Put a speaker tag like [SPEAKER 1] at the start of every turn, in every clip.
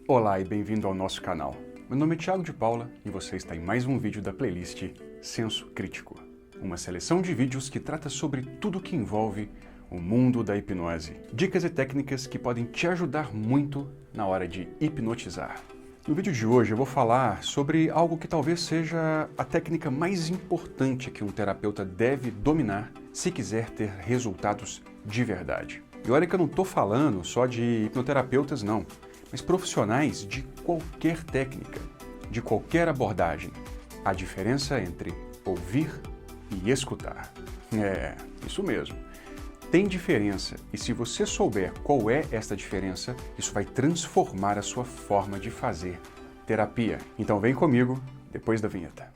[SPEAKER 1] Olá e bem-vindo ao nosso canal. Meu nome é Thiago de Paula e você está em mais um vídeo da playlist Senso Crítico, uma seleção de vídeos que trata sobre tudo que envolve o mundo da hipnose. Dicas e técnicas que podem te ajudar muito na hora de hipnotizar. No vídeo de hoje eu vou falar sobre algo que talvez seja a técnica mais importante que um terapeuta deve dominar se quiser ter resultados de verdade. E olha que eu não estou falando só de hipnoterapeutas não, mas profissionais de qualquer técnica, de qualquer abordagem. A diferença entre ouvir e escutar. É, isso mesmo. Tem diferença, e se você souber qual é esta diferença, isso vai transformar a sua forma de fazer terapia. Então vem comigo, depois da vinheta.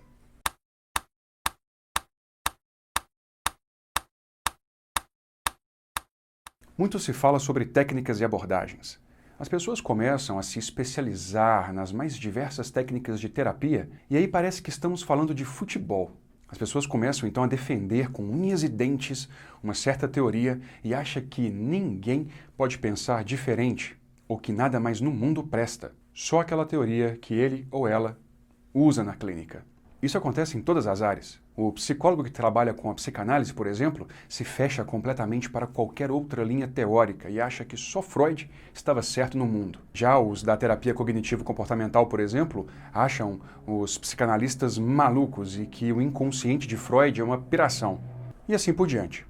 [SPEAKER 1] Muito se fala sobre técnicas e abordagens. As pessoas começam a se especializar nas mais diversas técnicas de terapia e aí parece que estamos falando de futebol. As pessoas começam então a defender com unhas e dentes uma certa teoria e acham que ninguém pode pensar diferente ou que nada mais no mundo presta, só aquela teoria que ele ou ela usa na clínica. Isso acontece em todas as áreas. O psicólogo que trabalha com a psicanálise, por exemplo, se fecha completamente para qualquer outra linha teórica e acha que só Freud estava certo no mundo. Já os da terapia cognitivo-comportamental, por exemplo, acham os psicanalistas malucos e que o inconsciente de Freud é uma piração. E assim por diante.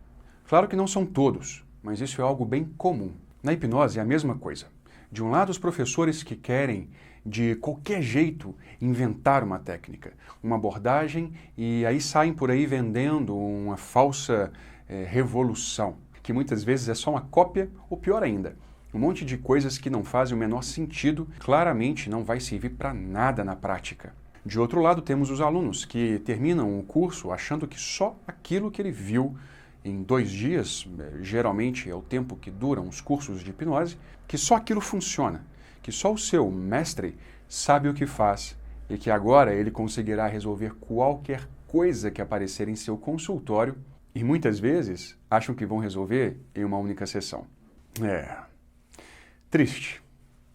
[SPEAKER 1] Claro que não são todos, mas isso é algo bem comum. Na hipnose é a mesma coisa. De um lado, os professores que querem, de qualquer jeito, inventar uma técnica, uma abordagem, e aí saem por aí vendendo uma falsa revolução, que muitas vezes é só uma cópia, ou pior ainda, um monte de coisas que não fazem o menor sentido, claramente não vai servir para nada na prática. De outro lado, temos os alunos que terminam o curso achando que só aquilo que ele viu em 2 dias, geralmente é o tempo que duram os cursos de hipnose, que só aquilo funciona, que só o seu mestre sabe o que faz e que agora ele conseguirá resolver qualquer coisa que aparecer em seu consultório e muitas vezes acham que vão resolver em uma única sessão. É triste,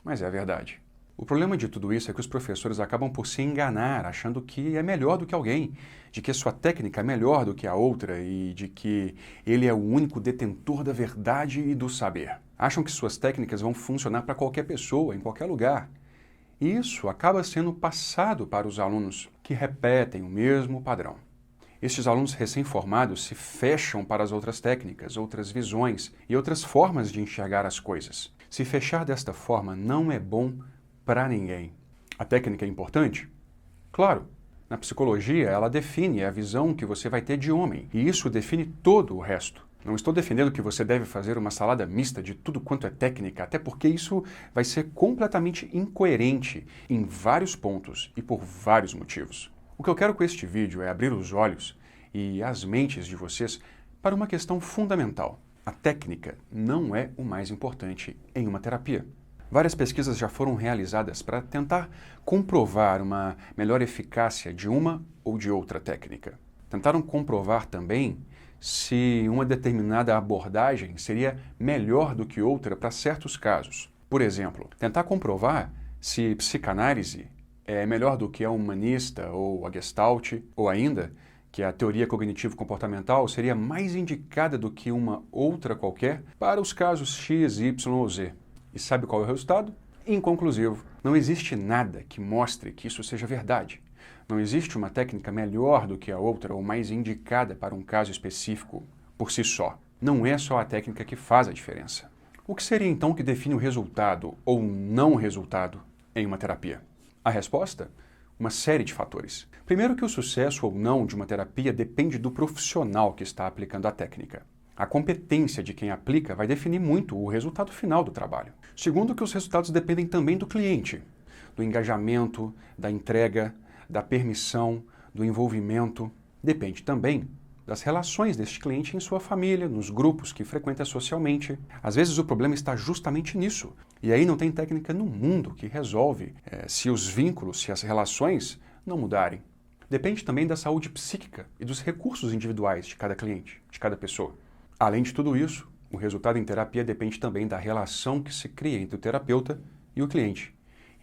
[SPEAKER 1] mas é a verdade. O problema de tudo isso é que os professores acabam por se enganar, achando que é melhor do que alguém, de que a sua técnica é melhor do que a outra e de que ele é o único detentor da verdade e do saber. Acham que suas técnicas vão funcionar para qualquer pessoa, em qualquer lugar. E isso acaba sendo passado para os alunos, que repetem o mesmo padrão. Estes alunos recém-formados se fecham para as outras técnicas, outras visões e outras formas de enxergar as coisas. Se fechar desta forma não é bom para ninguém. A técnica é importante? Claro. Na psicologia, ela define a visão que você vai ter de homem, e isso define todo o resto. Não estou defendendo que você deve fazer uma salada mista de tudo quanto é técnica, até porque isso vai ser completamente incoerente em vários pontos e por vários motivos. O que eu quero com este vídeo é abrir os olhos e as mentes de vocês para uma questão fundamental. A técnica não é o mais importante em uma terapia. Várias pesquisas já foram realizadas para tentar comprovar uma melhor eficácia de uma ou de outra técnica. Tentaram comprovar também se uma determinada abordagem seria melhor do que outra para certos casos. Por exemplo, tentar comprovar se psicanálise é melhor do que a humanista ou a Gestalt, ou ainda que a teoria cognitivo-comportamental seria mais indicada do que uma outra qualquer para os casos X, Y ou Z. E sabe qual é o resultado? Inconclusivo. Não existe nada que mostre que isso seja verdade. Não existe uma técnica melhor do que a outra ou mais indicada para um caso específico por si só. Não é só a técnica que faz a diferença. O que seria então que define o resultado ou não resultado em uma terapia? A resposta? Uma série de fatores. Primeiro que o sucesso ou não de uma terapia depende do profissional que está aplicando a técnica. A competência de quem aplica vai definir muito o resultado final do trabalho. Segundo que os resultados dependem também do cliente, do engajamento, da entrega, da permissão, do envolvimento. Depende também das relações deste cliente em sua família, nos grupos que frequenta socialmente. Às vezes o problema está justamente nisso. E aí não tem técnica no mundo que resolve se os vínculos, se as relações não mudarem. Depende também da saúde psíquica e dos recursos individuais de cada cliente, de cada pessoa. Além de tudo isso, o resultado em terapia depende também da relação que se cria entre o terapeuta e o cliente.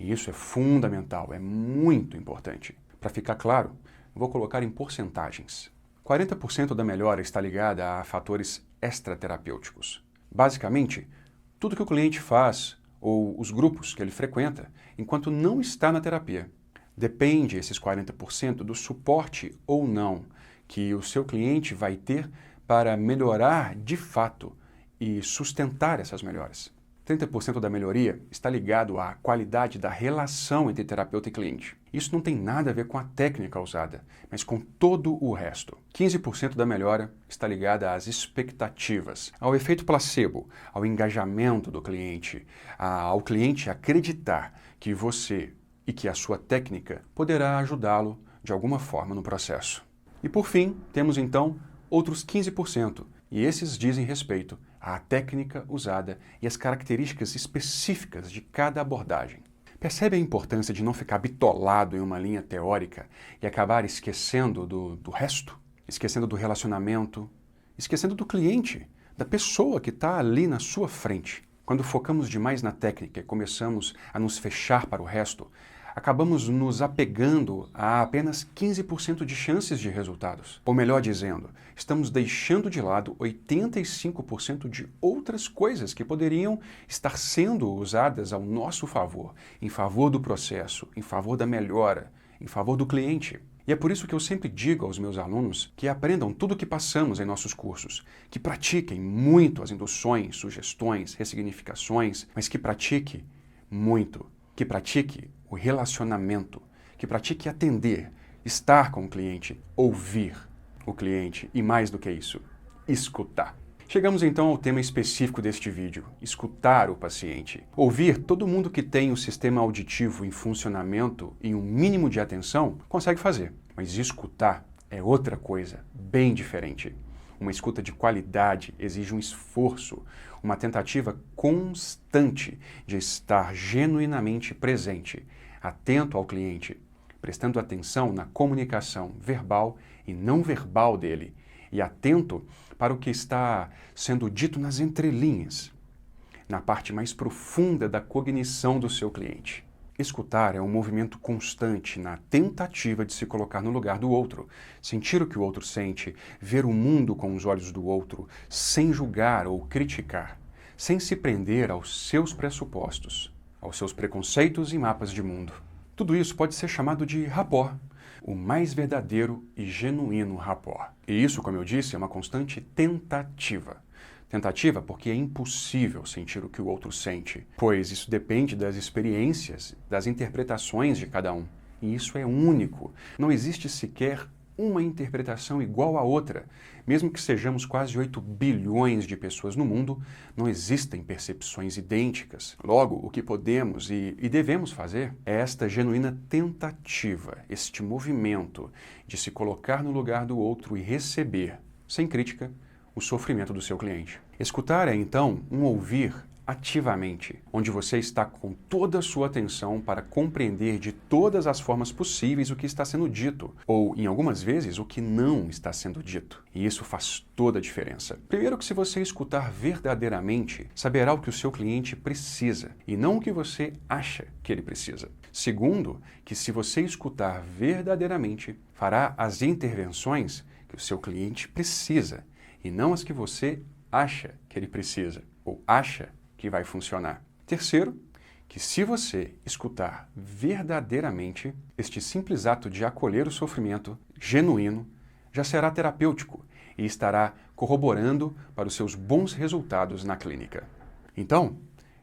[SPEAKER 1] E isso é fundamental, é muito importante. Para ficar claro, vou colocar em porcentagens. 40% da melhora está ligada a fatores extraterapêuticos. Basicamente, tudo que o cliente faz ou os grupos que ele frequenta enquanto não está na terapia. Depende, esses 40%, do suporte ou não que o seu cliente vai ter para melhorar de fato e sustentar essas melhoras. 30% da melhoria está ligado à qualidade da relação entre terapeuta e cliente. Isso não tem nada a ver com a técnica usada, mas com todo o resto. 15% da melhora está ligada às expectativas, ao efeito placebo, ao engajamento do cliente, ao cliente acreditar que você e que a sua técnica poderá ajudá-lo de alguma forma no processo. E por fim, temos então outros 15%, e esses dizem respeito à técnica usada e às características específicas de cada abordagem. Percebe a importância de não ficar bitolado em uma linha teórica e acabar esquecendo do resto? Esquecendo do relacionamento, esquecendo do cliente, da pessoa que está ali na sua frente. Quando focamos demais na técnica e começamos a nos fechar para o resto, acabamos nos apegando a apenas 15% de chances de resultados. Ou melhor dizendo, estamos deixando de lado 85% de outras coisas que poderiam estar sendo usadas ao nosso favor, em favor do processo, em favor da melhora, em favor do cliente. E é por isso que eu sempre digo aos meus alunos que aprendam tudo o que passamos em nossos cursos, que pratiquem muito as induções, sugestões, ressignificações, mas que pratique muito, que pratique o relacionamento, que pratique atender, estar com o cliente, ouvir o cliente e, mais do que isso, escutar. Chegamos então ao tema específico deste vídeo, escutar o paciente. Ouvir, todo mundo que tem o sistema auditivo em funcionamento e um mínimo de atenção consegue fazer, mas escutar é outra coisa, bem diferente. Uma escuta de qualidade exige um esforço, uma tentativa constante de estar genuinamente presente, atento ao cliente, prestando atenção na comunicação verbal e não verbal dele, e atento para o que está sendo dito nas entrelinhas, na parte mais profunda da cognição do seu cliente. Escutar é um movimento constante na tentativa de se colocar no lugar do outro, sentir o que o outro sente, ver o mundo com os olhos do outro, sem julgar ou criticar, sem se prender aos seus pressupostos, aos seus preconceitos e mapas de mundo. Tudo isso pode ser chamado de rapport, o mais verdadeiro e genuíno rapport. E isso, como eu disse, é uma constante tentativa. Tentativa porque é impossível sentir o que o outro sente, pois isso depende das experiências, das interpretações de cada um. E isso é único. Não existe sequer uma interpretação igual à outra. Mesmo que sejamos quase 8 bilhões de pessoas no mundo, não existem percepções idênticas. Logo, o que podemos e devemos fazer é esta genuína tentativa, este movimento de se colocar no lugar do outro e receber, sem crítica, o sofrimento do seu cliente. Escutar é, então, um ouvir ativamente, onde você está com toda a sua atenção para compreender de todas as formas possíveis o que está sendo dito, ou, em algumas vezes, o que não está sendo dito. E isso faz toda a diferença. Primeiro que se você escutar verdadeiramente, saberá o que o seu cliente precisa, e não o que você acha que ele precisa. Segundo, que se você escutar verdadeiramente, fará as intervenções que o seu cliente precisa, e não as que você acha que ele precisa, ou acha que vai funcionar. Terceiro, que se você escutar verdadeiramente, este simples ato de acolher o sofrimento genuíno já será terapêutico e estará corroborando para os seus bons resultados na clínica. Então,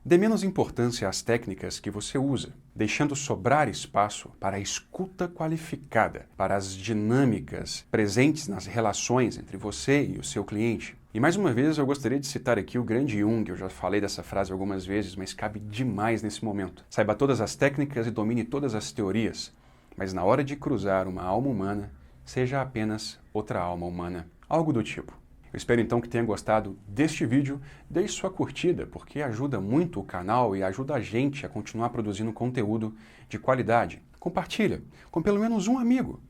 [SPEAKER 1] dê menos importância às técnicas que você usa, deixando sobrar espaço para a escuta qualificada, para as dinâmicas presentes nas relações entre você e o seu cliente. E mais uma vez eu gostaria de citar aqui o grande Jung, eu já falei dessa frase algumas vezes, mas cabe demais nesse momento. Saiba todas as técnicas e domine todas as teorias, mas na hora de cruzar uma alma humana, seja apenas outra alma humana. Algo do tipo. Eu espero então que tenha gostado deste vídeo. Deixe sua curtida, porque ajuda muito o canal e ajuda a gente a continuar produzindo conteúdo de qualidade. Compartilha com pelo menos um amigo.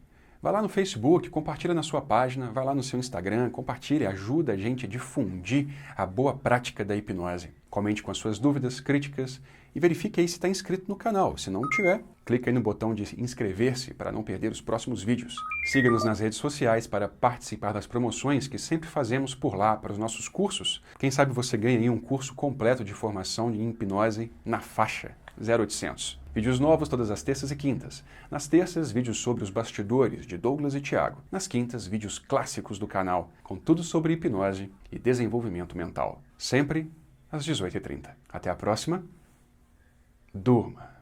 [SPEAKER 1] Vai lá no Facebook, compartilha na sua página, vai lá no seu Instagram, compartilha, ajuda a gente a difundir a boa prática da hipnose. Comente com as suas dúvidas, críticas e verifique aí se está inscrito no canal. Se não tiver, clique aí no botão de inscrever-se para não perder os próximos vídeos. Siga-nos nas redes sociais para participar das promoções que sempre fazemos por lá para os nossos cursos. Quem sabe você ganha aí um curso completo de formação em hipnose na faixa 0800. Vídeos novos todas as terças e quintas. Nas terças, vídeos sobre os bastidores de Douglas e Thiago. Nas quintas, vídeos clássicos do canal, com tudo sobre hipnose e desenvolvimento mental. Sempre às 18h30. Até a próxima. Durma.